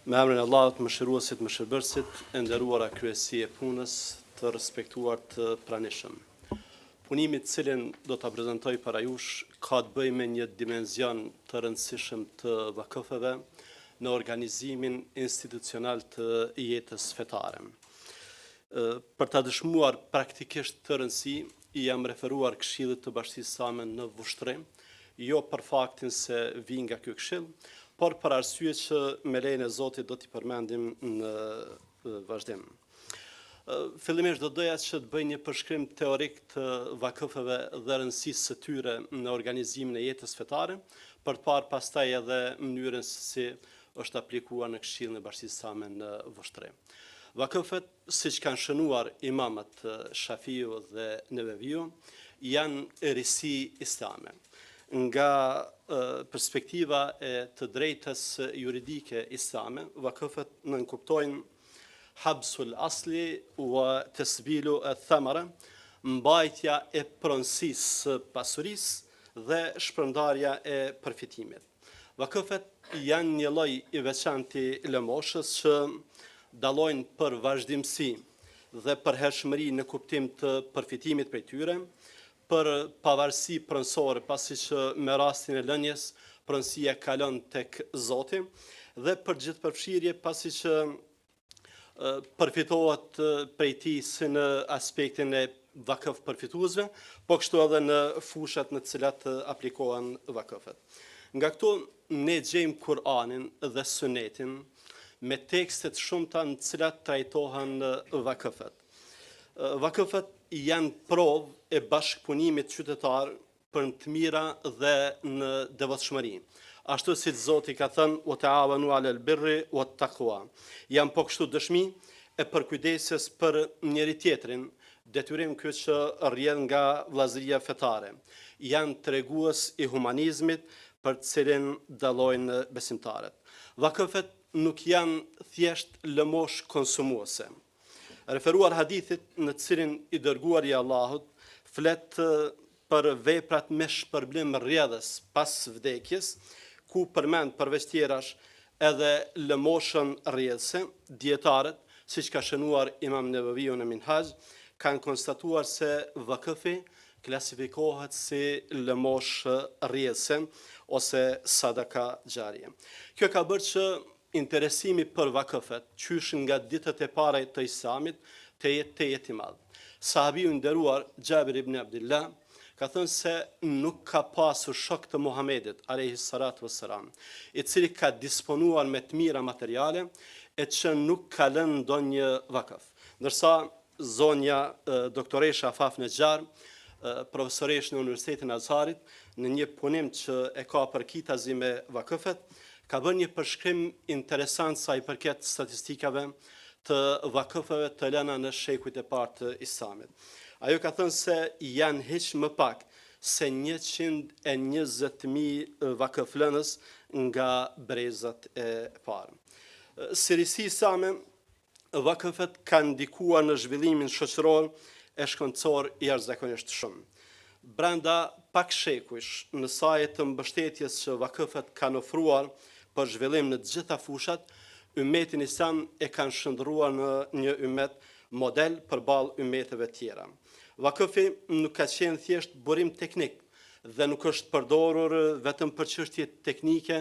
Me emrin e Allahut, mëshiruesit, mëshirbërësit, e nderuara kryesi e punës, të respektuar të pranishëm. Punimi të cilin do ta prezantoj para jush ka të bëjë me një dimension të rëndësishëm të vakëfeve në organizimin institucional të jetës fetare. Për ta dëshmuar praktikisht të rëndësi, i jam referuar Këshillit të Bashkisë Same në Vushtrim, jo për faktin se vi nga ky këshill, por për arsye që me lejen e Zotit do t'i përmendim në vazhdim. Fillimisht do doja që të bëj një përshkrim teorik të vakëfeve dhe rëndësisë së tyre në organizimin e jetës fetare, për të parë pastaj edhe mënyrën se si është aplikuar në Këshillin e Bashkisë Same në Vushtrim. Vakëfet, siç kanë shënuar imamët Shafiu dhe Neveviu, janë risi islame. Nga perspektiva e të drejtës juridike islame, vakëfet nënkuptojnë habsul asli wa tasbilu al-thamara, mbajtja e pronësisë pasurisë dhe shpërndarja e përfitimit. Vakëfet janë një lloj i veçantë i lëmoshës që dallojnë për vazhdimsi dhe për hershmëri në kuptim të përfitimit prej tyre, për pavarësi pronësore, pasi që me rastin e lënjes pronësia kalon tek Zoti, dhe për gjithëpërfshirje, pasi që përfitohet prej tij si në aspektin e vakëf përfituesve, po kështu edhe në fushat në të cilat aplikohen vakëfet. Nga këtu ne gjejmë Kur'anin dhe Sunetin me tekstet shumëta në të cilat trajtohen vakëfet. Vakëfet janë provë e bashkëpunimit qytetar për në të mira dhe në devotshmëri. Ashtu si Zoti ka thënë: "Wa ta'awanu 'alal birri wat taqwa". Janë po kështu dëshmi e përkujdesjes për njëri tjetrin, detyrim ky që rrjedh nga vllazëria fetare. Janë tregues i humanizmit për të cilin dallojnë besimtarët. Vakëfet nuk janë thjesht lëmosh konsumuese. Referuar hadithit në të cilin i dërguari i Allahut flet për veprat me shpërblim rrjedhës pas vdekjes, ku përmend përveç tjerash edhe lëmoshën rrjedhëse. Dietarët, siç ka shënuar Imam Neveviu në Minhaj, kanë konstatuar se vakëfi klasifikohet si lëmoshë rrjedhëse ose sadaka xharie. Kjo ka bërë që interesimi për vakëfet, qysh nga ditët e para të Islamit, të jetë i madh. Sahabiu i nderuar Xhabir ibn Abdullah ka thënë se nuk ka pasur shok të Muhamedit alayhi salatu wassalam, i cili ka disponuar me të mira materiale e që nuk ka lënë ndonjë vakëf. Ndërsa zonja doktoresha Afaf Nexhar, profesoresh në Universitetin e Azharit, në një punim që e ka për kitazi me vakëfet, ka bërë një përshkrim interesant sa i përket statistikave të vakëfeve të lëna në shekujt e parë të Islamit. Ajo ka thënë se janë hiç më pak se 120.000 vakëflënës nga brezat e parë. Si risi islame, vakëfet kanë ndikuar në zhvillimin shoqëror e shkencor jashtëzakonisht shumë. Brenda pak shekujsh, në saj të mbështetjes që vakëfet kanë ofruar për zhvillim në të gjitha fushat, ummetin islam e kanë shndruar në një ummet model përballë ummeteve tjera. Vakëfi nuk ka qenë thjesht burim teknik dhe nuk është përdorur vetëm për çështje teknike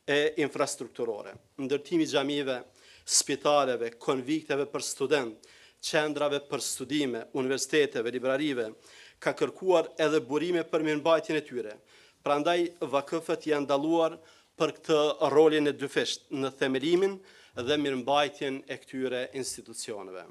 e infrastrukturore. Ndërtimi i xhamive, spitaleve, konvikteve për student, qendrave për studime, universiteteve, librarive, ka kërkuar edhe burime për mirëmbajtjen e tyre. Prandaj vakëfet janë dalluar për këtë rolin e dyfisht në themelimin dhe mirëmbajtjen e këtyre institucioneve.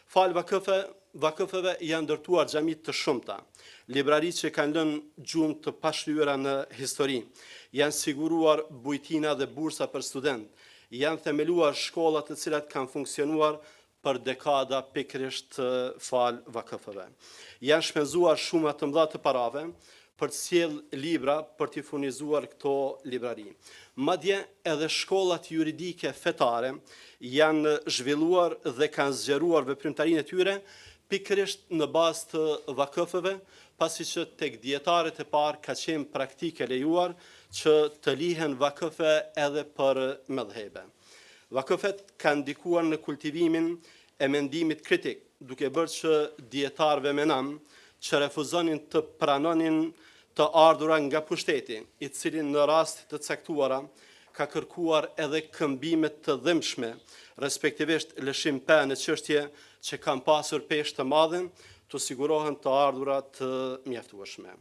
Fal vakëfeve janë ndërtuar xhami të shumta, librari që kanë lënë gjumë të pashlyera në histori, janë siguruar bujtina dhe bursa për student, janë themeluar shkolla të cilat kanë funksionuar për dekada pikërisht fal vakëfeve. Janë shpenzuar shuma të mëdha të parave për të sjell libra për t'i furnizuar këto librari. Madje edhe shkollat juridike fetare janë zhvilluar dhe kanë zgjeruar veprimtarinë e tyre pikërisht në bazë të vakëfeve, pasi që tek dietarët e parë ka qenë praktike lejuar që të lihen vakëfe edhe për mëdhhebe. Vakëfet kanë ndikuar në kultivimin e mendimit kritik, duke bërë që dietarëve menam që refuzonin të pranonin të ardhura nga pushteti, i cili në rast të caktuara ka kërkuar edhe këmbimet të dhimbshme, respektivisht lëshim pa në çështje që kanë pasur peshë të madhe, të sigurohen të ardhura të mjaftueshme.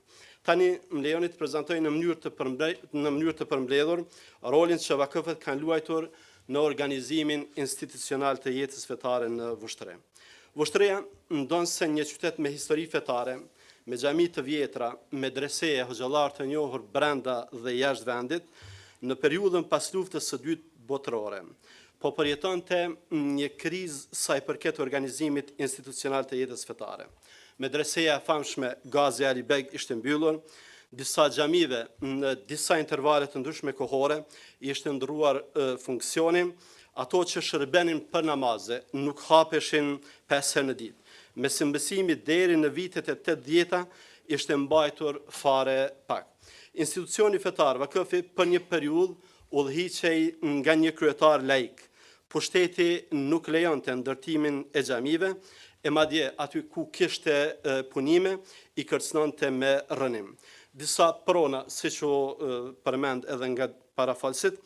Tani më lejoni të prezantoj në mënyrë të përmbledhur rolin që vakëfet kanë luajtur në organizimin institucional të jetës fetare në Vushtre. Vushtrëja ndonse një qytet me histori fetare, me xhami të vjetra, medreseje hoxhallar të njohur brenda dhe jashtë vendit, në periudhën pas luftës së dytë botërore, po përjetonte një krizë sa i përket organizimit institucional të jetës fetare. Medreseja e famshme Gazi Ali Beg ishte mbyllur, disa xhamive në disa intervale të ndryshme kohore ishte ndrruar funksioni, ato që shërbenin për namaze nuk hapeshin 5 herë në ditë. Mesëmbësimi deri në vitet e 80-ta ishte mbajtur fare pak. Institucioni fetar vakëfi për një periudhë udhëhiqej nga një kryetar laik. Pushteti nuk lejonte ndërtimin e xhamive, e madje aty ku kishte punime i kërcënonte me rënim. Disa prona, siç u përmend edhe nga parafalësit,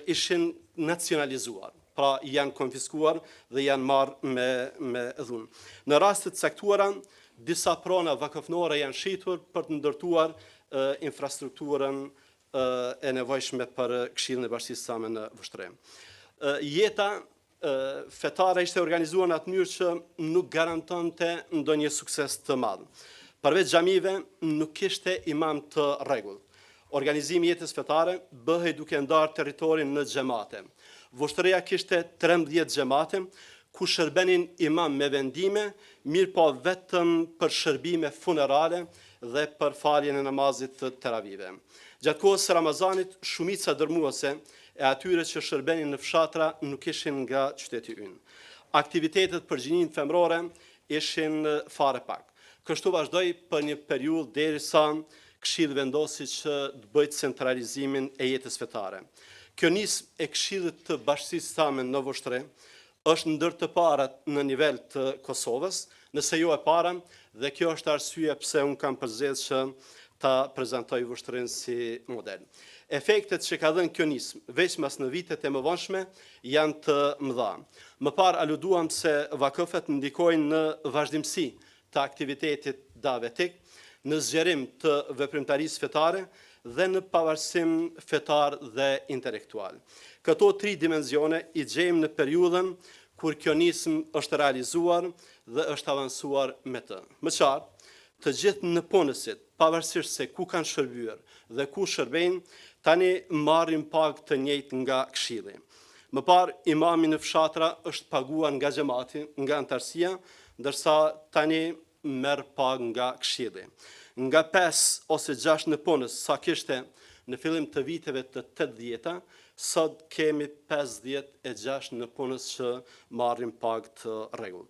ishin nacionalizuar, pra janë konfiskuar dhe janë marrë me dhunë. Në rastet caktuara, disa prona vakëfnore janë shitur për të ndërtuar infrastrukturën e nevojshme për Këshillin e Bashkisë Islame në Vushtre. Jeta fetare ishte organizuar në atë mënyrë që nuk garantonte ndonjë sukses të madh. Përveç xhamive nuk kishte imam të rregullt. Organizimi i jetës fetare bëhej duke ndarë territorin në xhamate. Vushtreja kishte 13 xhamate ku shërbenin imam me vendime, mirë po vetëm për shërbime funerale dhe për faljen e namazit të teravive. Gjatë kohës së Ramazanit, shumica dërmuese e atyre që shërbenin në fshatra nuk ishin nga qyteti ynë. Aktivitetet për gjininë femrore ishin fare pak. Kështu vazhdoi për një periudhë derisa Këshilli vendosi që të bëjë centralizimin e jetës fetare. Kjo nismë e Këshillit të Bashkisë Islame në Vushtre është ndër të parat në nivel të Kosovës, nëse jo e para, dhe kjo është arsye pse unë kam përzgjedhur që ta prezantoj Vushtrin si model. Efektet që ka dhënë kjo nismë, veçmas në vitet e mëvonshme, janë të mëdha. Më parë aluduam se vakëfet ndikojnë në vazhdimsi të aktivitetit davetik, në zgjerim të veprimtarisë fetare dhe në pavarësim fetar dhe intelektual. Këto 3 dimensione i gjejmë në periudhën kur kjo nismë është realizuar dhe është avancuar me të. Më qartë, të gjithë nëpunësit, pavarësisht se ku kanë shërbyer dhe ku shërbejnë, tani marrin pagë të njëjtë nga Këshilli. Më parë, imami në fshatra është paguar nga xhamati, nga antarësia, ndërsa tani merr pagë nga Këshilli. Nga 5 ose 6 nëpunës sa kishte në fillim të viteve të 80-ta, sot kemi 56 nëpunës që marrin pagë të rregullt.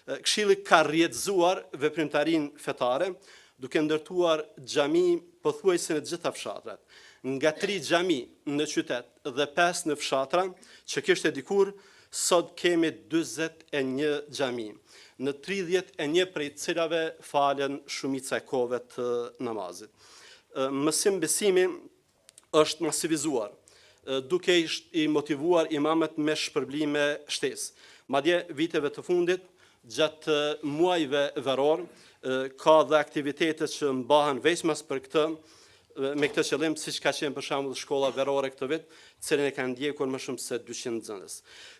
Këshilli ka rrjedzuar veprimtarinë fetare, duke ndërtuar xhami pothuajse në të gjitha fshatrat. Nga 3 xhami në qytet dhe 5 në fshatra, që kishte dikur, sot kemi 41 xhami. Në 31 prej cilave falen shumica e kohëve të namazit. Mësim besimi është masivizuar, duke i motivuar imamet me shpërblime shtesë. Madje viteve të fundit, gjatë muajve veror, ka dhe aktivitetet që mbahen veçmas për këtë, me këtë qëllim, siç ka qenë për shembull shkolla verore këtë vit, cilën e kanë ndjekur më shumë se 200 nxënës.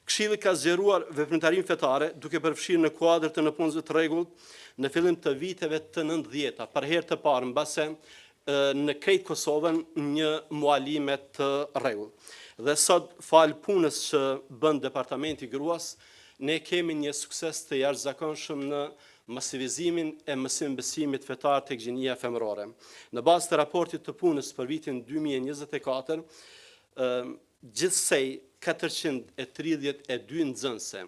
Këshilli ka zgjeruar veprimtarinë fetare duke përfshirë në kuadër të nëpunësve të rregullt në fillim të viteve të 90-ta, për herë të parë mbase në krejt Kosovën një mualime të rregullt. Dhe sot fal punës që bën Departamenti i Gruas, ne kemi një sukses të jashtëzakonshëm në masivizimin e mësimbesimit fetar tek gjinia femërore. Në bazë të raportit të punës për vitin 2024, gjithsej 432 nxënëse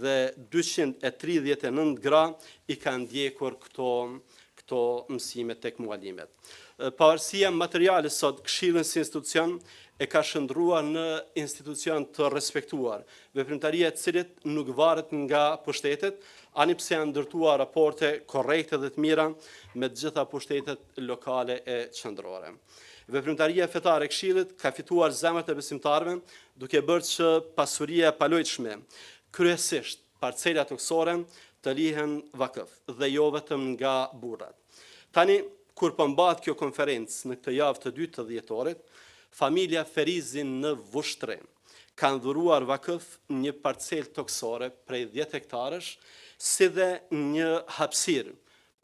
dhe 239 gra i kanë ndjekur këto këto mësime tek mualimet. Pavarësia materiale sot, Këshilli si institucion e ka shndruar në institucion të respektuar, veprimtaria e cilit nuk varet nga pushtetet, ani pse janë ndërtuar raporte korrekte dhe të mira me të gjitha pushtetet lokale e qendrore. Veprimtaria fetare e Këshillit ka fituar zemrat e besimtarëve, duke bërë që pasuria e palojtshme, kryesisht parcela toksore, të lihen vakëf dhe jo vetëm nga burrat. Tani, kur përmbahet kjo konferencë në këtë javë të dytë të dhjetorit, familja Ferizin në Vushtrem kanë dhuruar vakëf një parcel toksore prej 10 hektarësh, si dhe një hapësirë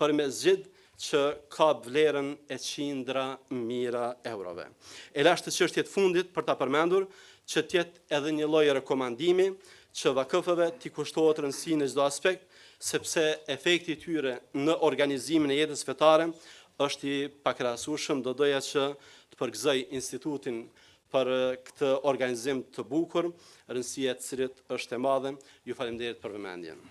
për mesxhid që ka vlerën e qindra mijëra eurove. E lashtë çështjet fundit për ta përmendur që tjetë edhe një lloj rekomandimi që vakëfëve t'i kushtohet rëndësi në çdo aspekt, sepse efekti i tyre në organizimin e jetës fetare është i pakrahasueshëm, do doja që të përgëzoj institutin për këtë organizim të bukur, rëndësia e cilit është e madhe. Ju falenderoj për vëmendjen.